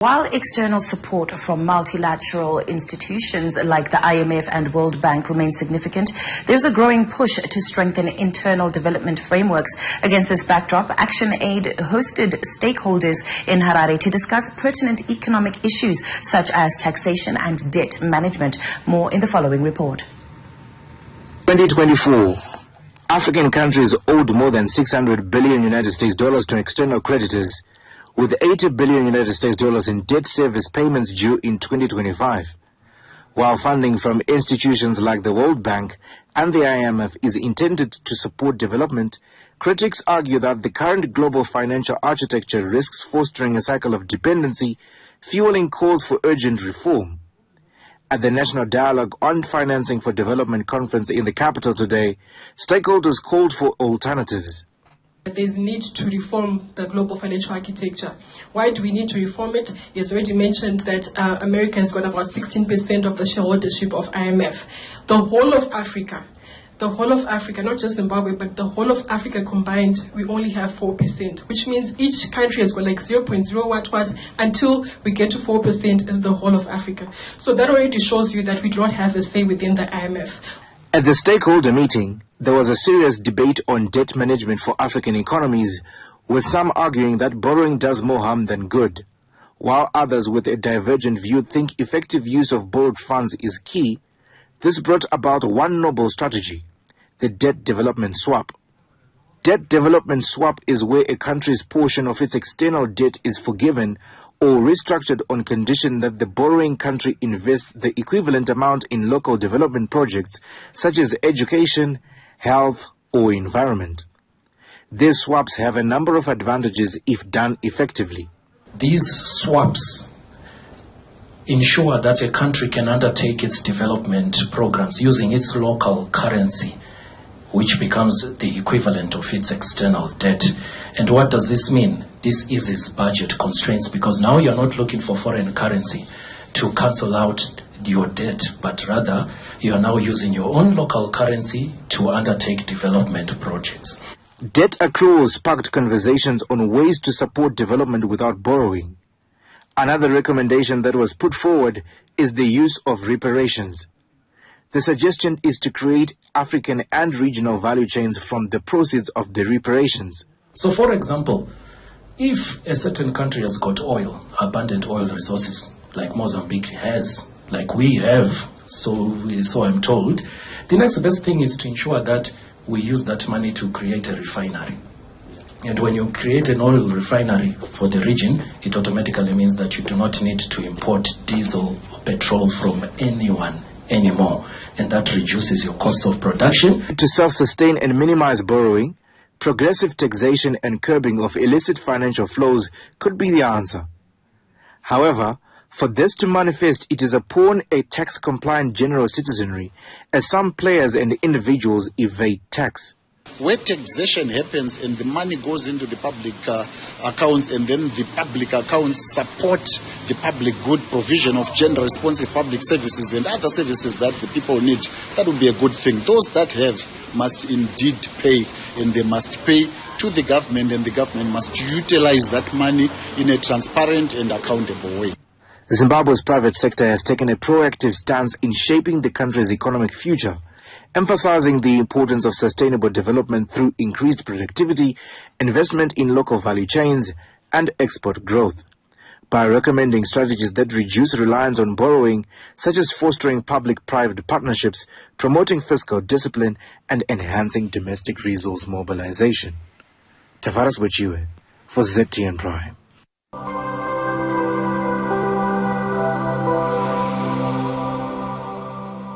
While external support from multilateral institutions like the IMF and World Bank remains significant, there's a growing push to strengthen internal development frameworks. Against this backdrop, ActionAid hosted stakeholders in Harare to discuss pertinent economic issues such as taxation and debt management. More in the following report. 2024. African countries owed more than $600 billion US to external creditors, with $80 billion US in debt service payments due in 2025. While funding from institutions like the World Bank and the IMF is intended to support development, critics argue that the current global financial architecture risks fostering a cycle of dependency, fueling calls for urgent reform. At the National Dialogue on Financing for Development conference in the capital today, stakeholders called for alternatives. There's need to reform the global financial architecture. Why do we need to reform it? It's already mentioned that America has got about 16% of the shareholdership of IMF. The whole of Africa, not just Zimbabwe, but the whole of Africa combined, we only have 4%, which means each country has got like 0.0 what until we get to 4% as the whole of Africa. So that already shows you that we do not have a say within the IMF. At the stakeholder meeting, there was a serious debate on debt management for African economies, with some arguing that borrowing does more harm than good, while others with a divergent view think effective use of borrowed funds is key. This brought about one noble strategy: the debt development swap. Debt development swap is where a country's portion of its external debt is forgiven or restructured on condition that the borrowing country invests the equivalent amount in local development projects such as education, health, or environment. These swaps have a number of advantages if done effectively. These swaps ensure that a country can undertake its development programs using its local currency, which becomes the equivalent of its external debt. And what does this mean? This eases budget constraints, because now you're not looking for foreign currency to cancel out your debt, but rather you are now using your own local currency to undertake development projects. Debt accruals sparked conversations on ways to support development without borrowing. Another recommendation that was put forward is the use of reparations. The suggestion is to create African and regional value chains from the proceeds of the reparations. So, for example, if a certain country has got oil, abundant oil resources, like Mozambique has, like we have, so I'm told, the next best thing is to ensure that we use that money to create a refinery. And when you create an oil refinery for the region, it automatically means that you do not need to import diesel or petrol from anyone anymore, and that reduces your costs of production. To self-sustain and minimize borrowing, progressive taxation and curbing of illicit financial flows could be the answer. However, for this to manifest, it is upon a tax-compliant general citizenry, as some players and individuals evade tax. Where taxation happens and the money goes into the public accounts, and then the public accounts support the public good provision of gender responsive public services and other services that the people need, that would be a good thing. Those that have must indeed pay, and they must pay to the government, and the government must utilize that money in a transparent and accountable way. Zimbabwe's private sector has taken a proactive stance in shaping the country's economic future, emphasizing the importance of sustainable development through increased productivity, investment in local value chains, and export growth. By recommending strategies that reduce reliance on borrowing, such as fostering public-private partnerships, promoting fiscal discipline, and enhancing domestic resource mobilization. Tavares Bochiwe for ZTN Prime.